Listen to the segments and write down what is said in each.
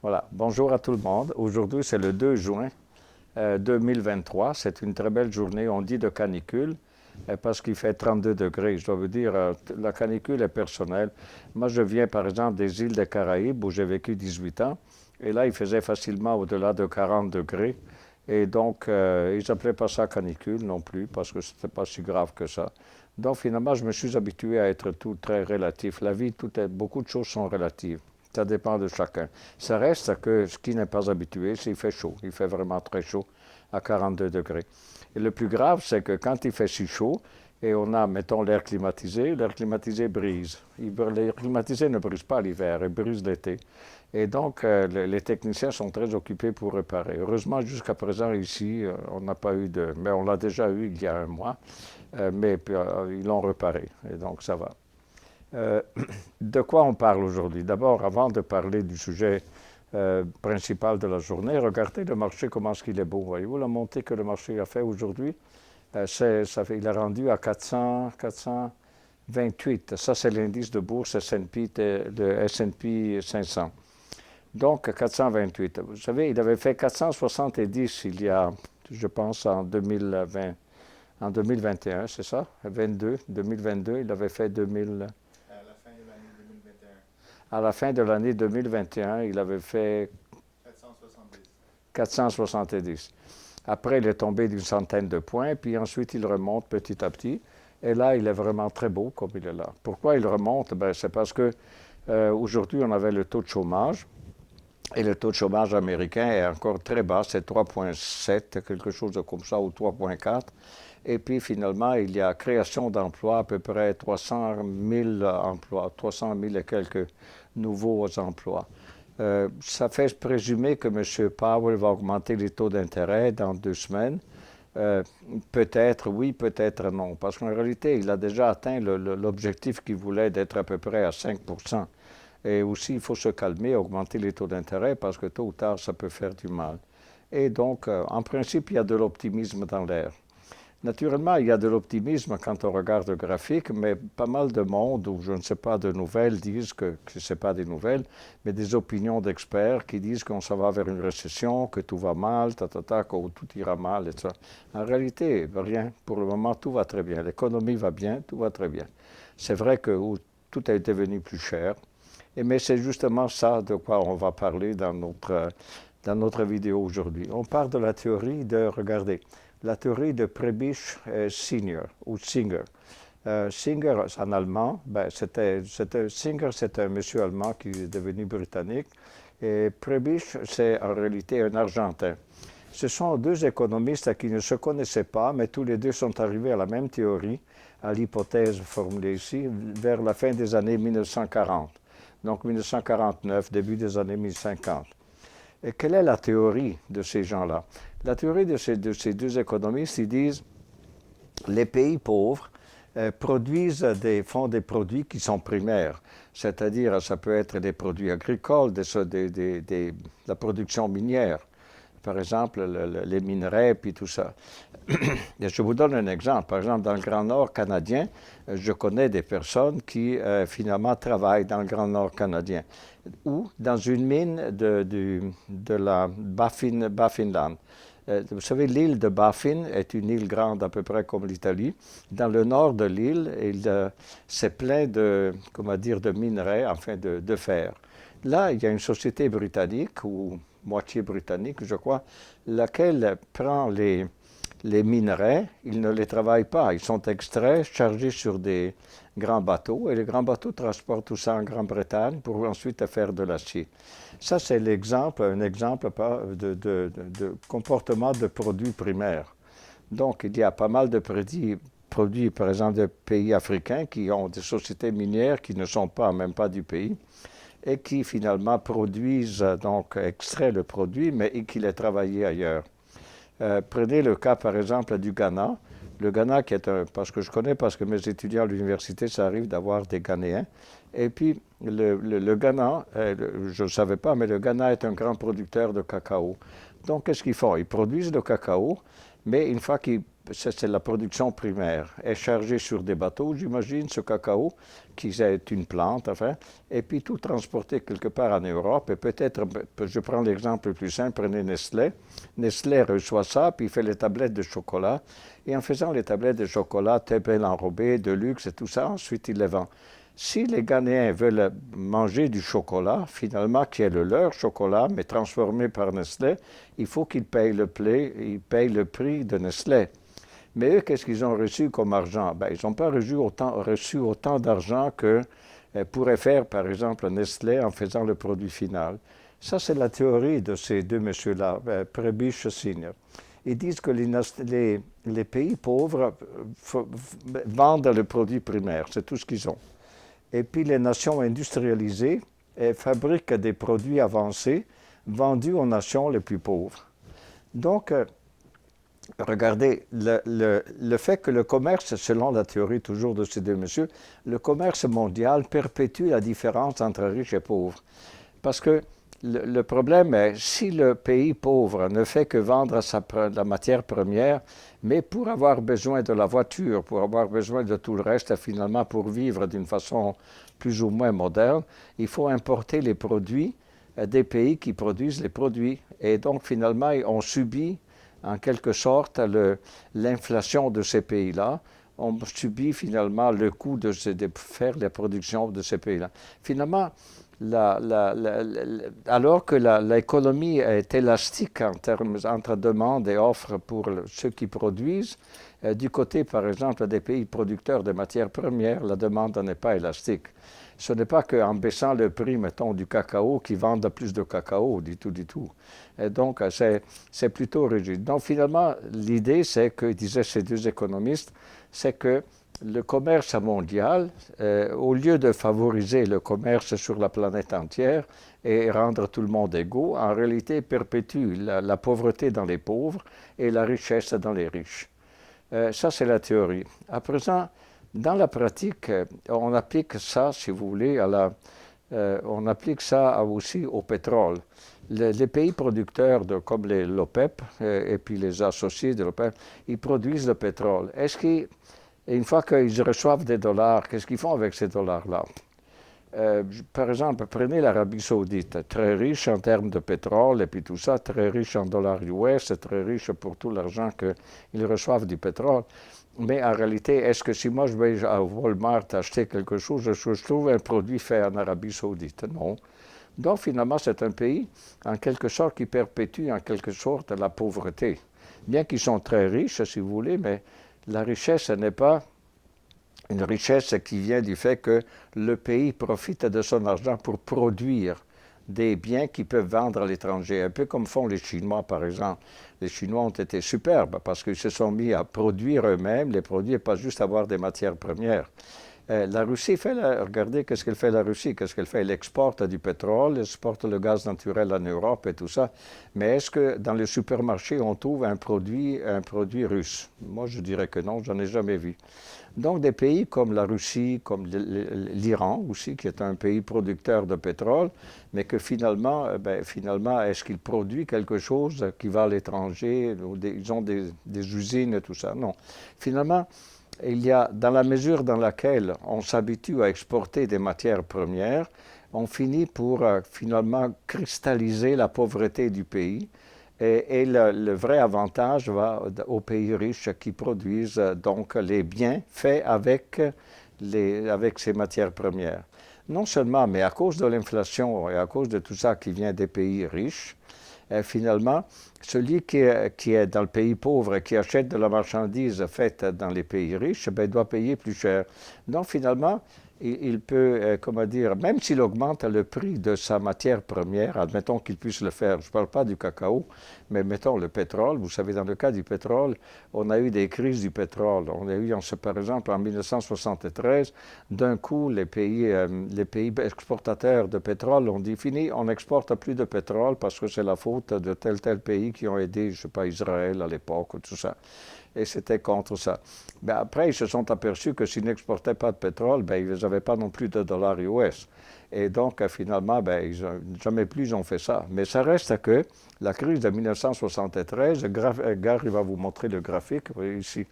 Voilà, bonjour à tout le monde. Aujourd'hui, c'est le 2 juin 2023. C'est une très belle journée. On dit de canicule parce qu'il fait 32 degrés. Je dois vous dire, la canicule est personnelle. Moi, je viens par exemple des îles des Caraïbes où j'ai vécu 18 ans. Et là, il faisait facilement au-delà de 40 degrés. Et donc, ils n'appelaient pas ça canicule non plus parce que ce n'était pas si grave que ça. Donc, finalement, je me suis habitué à être tout très relatif. La vie, beaucoup de choses sont relatives. Ça dépend de chacun. Ça reste que ce qui n'est pas habitué, c'est qu'il fait chaud. Il fait vraiment très chaud à 42 degrés. Et le plus grave, c'est que quand il fait si chaud, et on a, mettons, l'air climatisé brise. L'air climatisé ne brise pas l'hiver, il brise l'été. Et donc, les techniciens sont très occupés pour réparer. Heureusement, jusqu'à présent, ici, on n'a pas eu de... Mais on l'a déjà eu il y a un mois, mais ils l'ont réparé. Et donc, ça va. Euh, de quoi on parle aujourd'hui? D'abord, avant de parler du sujet principal de la journée, regardez le marché, comment est-ce qu'il est beau. Voyez-vous la montée que le marché a fait aujourd'hui? Il est rendu à 428. Ça, c'est l'indice de bourse S&P, le S&P 500. Donc, 428. Vous savez, il avait fait 470 il y a, je pense, en 2020, en 2021, c'est ça? 2022, il avait fait 2000. À la fin de l'année 2021. À la fin de l'année 2021, il avait fait 470. 470. Après, il est tombé d'une centaine de points, puis ensuite, il remonte petit à petit. Et là, il est vraiment très beau comme il est là. Pourquoi il remonte? Ben, c'est parce que aujourd'hui, on avait le taux de chômage. Et le taux de chômage américain est encore très bas, c'est 3,7, quelque chose de comme ça, ou 3,4. Et puis finalement, il y a création d'emplois, à peu près 300 000 emplois, 300 000 et quelques nouveaux emplois. Ça fait présumer que M. Powell va augmenter les taux d'intérêt dans 2 semaines. Euh, Peut-être oui, peut-être non, parce qu'en réalité, il a déjà atteint l'objectif qu'il voulait d'être à peu près à 5. Et aussi, il faut se calmer, augmenter les taux d'intérêt, parce que tôt ou tard, ça peut faire du mal. Et donc, en principe, il y a de l'optimisme dans l'air. Naturellement, il y a de l'optimisme quand on regarde le graphique, mais pas mal de monde, ou je ne sais pas, de nouvelles, disent que ce n'est pas des nouvelles, mais des opinions d'experts qui disent qu'on s'en va vers une récession, que tout va mal, que tout ira mal, etc. En réalité, rien. Pour le moment, tout va très bien. L'économie va bien, tout va très bien. C'est vrai que tout est devenu plus cher, mais c'est justement ça de quoi on va parler dans notre vidéo aujourd'hui. On parle de la théorie de, regardez, la théorie de Prebisch Singer, ou Singer. Singer, en allemand, Singer, c'est un monsieur allemand qui est devenu britannique, et Prebisch, c'est en réalité un Argentin. Ce sont deux économistes qui ne se connaissaient pas, mais tous les deux sont arrivés à la même théorie, à l'hypothèse formulée ici, vers la fin des années 1940. Donc 1949, début des années 1050. Et quelle est la théorie de ces gens-là? La théorie de ces deux économistes, ils disent les pays pauvres font des produits qui sont primaires, c'est-à-dire ça peut être des produits agricoles, la production minière, par exemple les minerais, puis tout ça. Et je vous donne un exemple. Par exemple, dans le Grand Nord canadien, je connais des personnes qui finalement travaillent dans le Grand Nord canadien ou dans une mine de la Baffinland. Vous savez, l'île de Baffin est une île grande à peu près comme l'Italie. Dans le nord de l'île, c'est plein comment dire, de minerais, enfin de fer. Là, il y a une société britannique, ou moitié britannique, je crois, laquelle prend les minerais, ils ne les travaillent pas. Ils sont extraits, chargés sur des grands bateaux, et les grands bateaux transportent tout ça en Grande-Bretagne pour ensuite faire de l'acier. Ça, c'est un exemple de comportement de produits primaires. Donc, il y a pas mal de produits, par exemple, de pays africains qui ont des sociétés minières qui ne sont pas, même pas du pays, et qui finalement produisent, donc extraient le produit, mais qui les travaillent ailleurs. Prenez le cas, par exemple, du Ghana. Le Ghana, parce que je connais, parce que mes étudiants à l'université, ça arrive d'avoir des Ghanéens. Et puis, le Ghana, je ne savais pas, mais le Ghana est un grand producteur de cacao. Donc, qu'est-ce qu'ils font? Ils produisent le cacao, mais une fois qu'ils c'est la production primaire, est chargé sur des bateaux, j'imagine, ce cacao, qui est une plante, enfin, et puis tout transporté quelque part en Europe. Et peut-être, je prends l'exemple le plus simple, prenez Nestlé. Nestlé reçoit ça, puis il fait les tablettes de chocolat. Et en faisant les tablettes de chocolat, très bien enrobées, de luxe et tout ça, ensuite il les vend. Si les Ghanéens veulent manger du chocolat, finalement, qui est le leur chocolat, mais transformé par Nestlé, il faut qu'ils payent ils payent le prix de Nestlé. Mais eux, qu'est-ce qu'ils ont reçu comme argent? Ben, ils n'ont pas reçu autant d'argent que pourrait faire, par exemple, Nestlé en faisant le produit final. Ça, c'est la théorie de ces deux messieurs-là, Prebisch et Senior. Ils disent que les pays pauvres vendent le produit primaire, c'est tout ce qu'ils ont. Et puis les nations industrialisées fabriquent des produits avancés vendus aux nations les plus pauvres. Donc, regardez, le fait que le commerce, selon la théorie toujours de ces deux messieurs, le commerce mondial perpétue la différence entre riches et pauvres. Parce que le problème est, si le pays pauvre ne fait que vendre la matière première, mais pour avoir besoin de la voiture, pour avoir besoin de tout le reste, finalement pour vivre d'une façon plus ou moins moderne, il faut importer les produits des pays qui produisent les produits. Et donc finalement, on subit en quelque sorte l'inflation de ces pays-là. On subit finalement le coût de faire la production de ces pays-là. Finalement, alors que l'économie est élastique en termes entre demande et offre pour ceux qui produisent, du côté, par exemple, des pays producteurs de matières premières, la demande n'est pas élastique. Ce n'est pas qu'en baissant le prix, mettons, du cacao, qu'ils vendent plus de cacao, du tout, du tout. Et donc, c'est plutôt rigide. Donc, finalement, l'idée, c'est que, disaient ces deux économistes, c'est que le commerce mondial, au lieu de favoriser le commerce sur la planète entière et rendre tout le monde égaux, en réalité perpétue la pauvreté dans les pauvres et la richesse dans les riches. Ça, c'est la théorie. À présent, dans la pratique, on applique ça, si vous voulez, on applique ça aussi au pétrole. Les pays producteurs, comme l'OPEP et puis les associés de l'OPEP, ils produisent le pétrole. Et une fois qu'ils reçoivent des dollars, qu'est-ce qu'ils font avec ces dollars-là? Par exemple, prenez l'Arabie saoudite, très riche en termes de pétrole et puis tout ça, très riche en dollars US, très riche pour tout l'argent qu'ils reçoivent du pétrole. Mais en réalité, est-ce que si moi je vais à Walmart acheter quelque chose, je trouve un produit fait en Arabie saoudite? Non. Donc finalement, c'est un pays, en quelque sorte, qui perpétue en quelque sorte la pauvreté. Bien qu'ils sont très riches, si vous voulez, mais la richesse n'est pas une richesse qui vient du fait que le pays profite de son argent pour produire des biens qu'ils peuvent vendre à l'étranger, un peu comme font les Chinois, par exemple. Les Chinois ont été superbes parce qu'ils se sont mis à produire eux-mêmes les produits et pas juste avoir des matières premières. La Russie regardez qu'est-ce qu'elle fait la Russie, qu'est-ce qu'elle fait? Elle exporte du pétrole, elle exporte le gaz naturel en Europe et tout ça. Mais est-ce que dans les supermarchés, on trouve un produit russe? Moi, je dirais que non, j'en ai jamais vu. Donc, des pays comme la Russie, comme l'Iran aussi, qui est un pays producteur de pétrole, mais que finalement, est-ce qu'il produit quelque chose qui va à l'étranger? Ils ont des usines et tout ça? Non. Finalement, il y a, dans la mesure dans laquelle on s'habitue à exporter des matières premières, on finit pour finalement cristalliser la pauvreté du pays. Et le vrai avantage va aux pays riches qui produisent donc les biens faits avec ces matières premières. Non seulement, mais à cause de l'inflation et à cause de tout ça qui vient des pays riches, finalement, celui qui est dans le pays pauvre et qui achète de la marchandise faite dans les pays riches, doit payer plus cher. Donc finalement, il peut, même s'il augmente le prix de sa matière première, admettons qu'il puisse le faire, je ne parle pas du cacao, mais mettons le pétrole, vous savez, dans le cas du pétrole, on a eu des crises du pétrole. On a eu, par exemple, en 1973, d'un coup, les pays exportateurs de pétrole ont dit, fini, on n'exporte plus de pétrole parce que c'est la faute de tel pays qui ont aidé, je ne sais pas, Israël à l'époque, tout ça. et c'était contre ça. Ben, après, ils se sont aperçus que s'ils n'exportaient pas de pétrole, ben, ils n'avaient pas non plus de dollars US. Et donc, finalement, ben, jamais plus ils ont fait ça. Mais ça reste que la crise de 1973, Gare, il va vous montrer le graphique, vous voyez ici.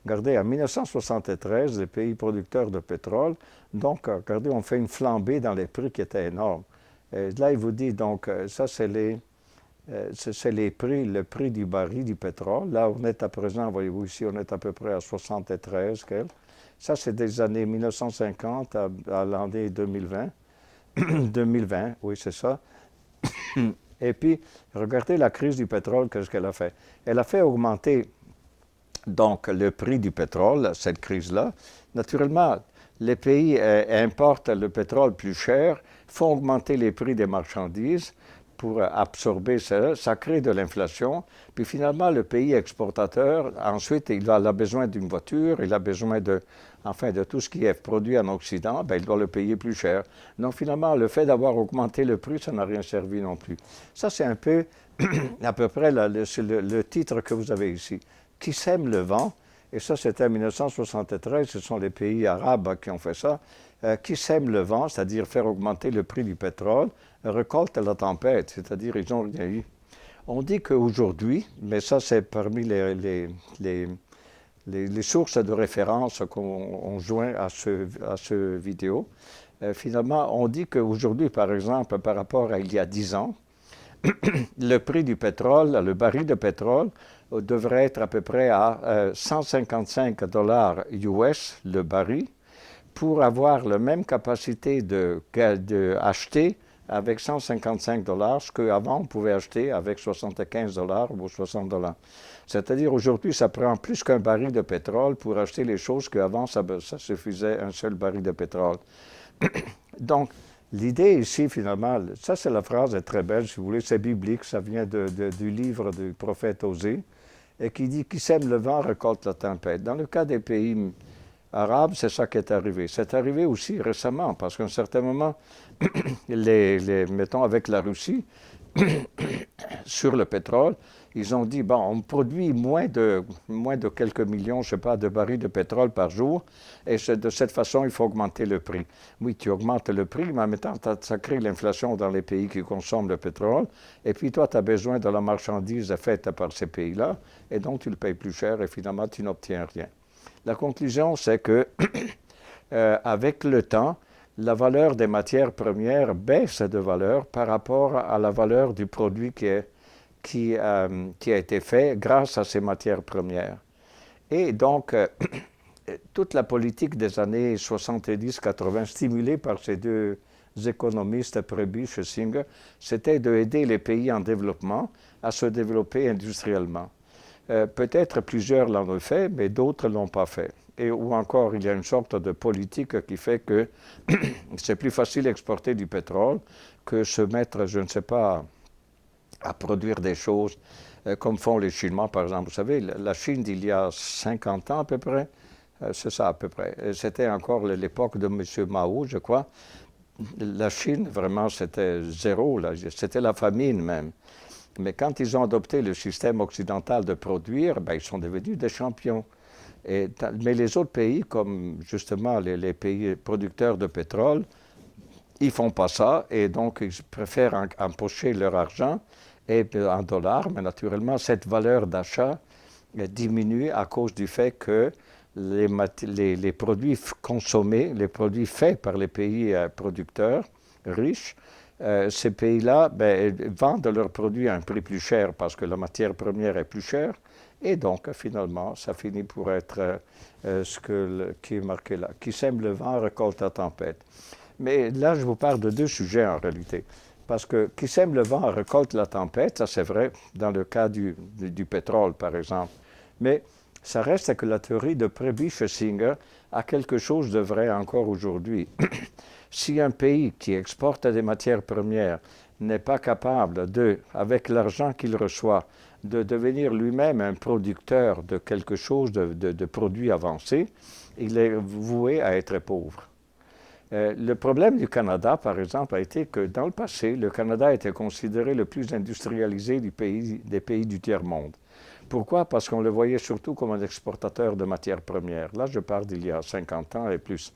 Regardez, en 1973, les pays producteurs de pétrole, donc, regardez, on fait une flambée dans les prix qui étaient énormes. Et là, il vous dit, donc, ça, c'est les prix, le prix du baril du pétrole. Là, on est à présent, voyez-vous ici, on est à peu près à 73. Ça, c'est des années 1950 à l'année 2020. 2020, oui, c'est ça. Et puis, regardez la crise du pétrole, qu'est-ce qu'elle a fait? Elle a fait augmenter, donc, le prix du pétrole, cette crise-là. Naturellement, les pays importent le pétrole plus cher, font augmenter les prix des marchandises pour absorber ça, ça crée de l'inflation. Puis finalement, le pays exportateur, ensuite, il a besoin d'une voiture, il a besoin de tout ce qui est produit en Occident, ben, il doit le payer plus cher. Donc finalement, le fait d'avoir augmenté le prix, ça n'a rien servi non plus. Ça, c'est un peu, à peu près, le titre que vous avez ici. Qui sème le vent, et ça, c'était en 1973, ce sont les pays arabes qui ont fait ça, qui sème le vent, c'est-à-dire faire augmenter le prix du pétrole, récolte la tempête, c'est-à-dire ils n'ont rien eu. On dit qu'aujourd'hui, mais ça c'est parmi les sources de référence qu'on joint à ce vidéo, finalement, on dit qu'aujourd'hui, par exemple, par rapport à il y a 10 ans, le prix du pétrole, le baril de pétrole, devrait être à peu près à 155 dollars US le baril pour avoir la même capacité d'acheter avec 155 dollars ce qu'avant on pouvait acheter avec 75 dollars ou 60 dollars. C'est-à-dire aujourd'hui, ça prend plus qu'un baril de pétrole pour acheter les choses qu'avant, ça suffisait un seul baril de pétrole. Donc, l'idée ici, finalement, ça c'est la phrase, est très belle, si vous voulez, c'est biblique, ça vient du livre du prophète Osée, et qui dit « Qui sème le vent récolte la tempête ». Dans le cas des pays arabes, c'est ça qui est arrivé. C'est arrivé aussi récemment, parce qu'à un certain moment, mettons avec la Russie, sur le pétrole, ils ont dit, bon, on produit moins de quelques millions, je ne sais pas, de barils de pétrole par jour, et de cette façon, il faut augmenter le prix. Oui, tu augmentes le prix, mais en même temps, ça crée l'inflation dans les pays qui consomment le pétrole, et puis toi, tu as besoin de la marchandise faite par ces pays-là, et donc tu le payes plus cher, et finalement, tu n'obtiens rien. La conclusion, c'est que, avec le temps, la valeur des matières premières baisse de valeur par rapport à la valeur du produit qui a été fait grâce à ces matières premières. Et donc, toute la politique des années 70-80, stimulée par ces deux économistes, Prebisch et Singer, c'était d'aider les pays en développement à se développer industriellement. Peut-être plusieurs l'ont fait, mais d'autres ne l'ont pas fait. Ou encore, il y a une sorte de politique qui fait que c'est plus facile d'exporter du pétrole que se mettre, je ne sais pas, à produire des choses comme font les Chinois, par exemple. Vous savez, la Chine d'il y a 50 ans à peu près, c'est ça à peu près. C'était encore l'époque de M. Mao, je crois. La Chine, vraiment, c'était zéro, là. C'était la famine même. Mais quand ils ont adopté le système occidental de produire, ben, ils sont devenus des champions. Mais les autres pays, comme justement les pays producteurs de pétrole, ils ne font pas ça et donc ils préfèrent empocher leur argent en dollars, mais naturellement, cette valeur d'achat diminue à cause du fait que les produits consommés, les produits faits par les pays producteurs riches, ces pays-là vendent leurs produits à un prix plus cher parce que la matière première est plus chère. Et donc, finalement, ça finit pour être qui est marqué là. Qui sème le vent récolte la tempête. Mais là, je vous parle de deux sujets en réalité. Parce que qui sème le vent récolte la tempête, ça c'est vrai dans le cas du pétrole, par exemple. Mais ça reste que la théorie de Prebisch et Singer a quelque chose de vrai encore aujourd'hui. Si un pays qui exporte des matières premières n'est pas capable avec l'argent qu'il reçoit, de devenir lui-même un producteur de quelque chose, de produits avancés, il est voué à être pauvre. Le problème du Canada, par exemple, a été que dans le passé, le Canada était considéré le plus industrialisé des pays du tiers-monde. Pourquoi? Parce qu'on le voyait surtout comme un exportateur de matières premières. Là, je parle d'il y a 50 ans et plus.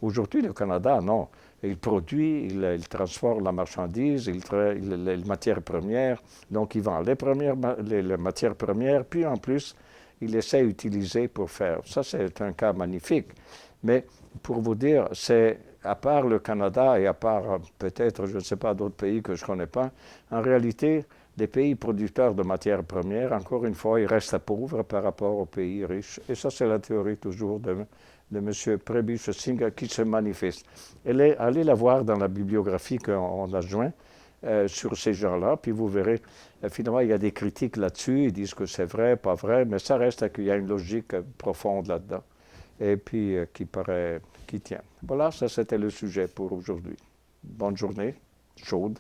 Aujourd'hui, le Canada, non. Il produit, il transforme la marchandise, les matières premières. Donc, il vend les matières premières, puis en plus, il essaie d'utiliser pour faire. Ça, c'est un cas magnifique. Mais pour vous dire, c'est à part le Canada et à part peut-être, je ne sais pas, d'autres pays que je ne connais pas, en réalité, les pays producteurs de matières premières, encore une fois, ils restent pauvres par rapport aux pays riches. Et ça, c'est la théorie toujours de M. Prebisch Singer qui se manifeste. Allez la voir dans la bibliographie qu'on a jointe sur ces gens-là, puis vous verrez, finalement, il y a des critiques là-dessus, ils disent que c'est vrai, pas vrai, mais ça reste qu'il y a une logique profonde là-dedans, et puis qui tient. Voilà, ça c'était le sujet pour aujourd'hui. Bonne journée, chaude.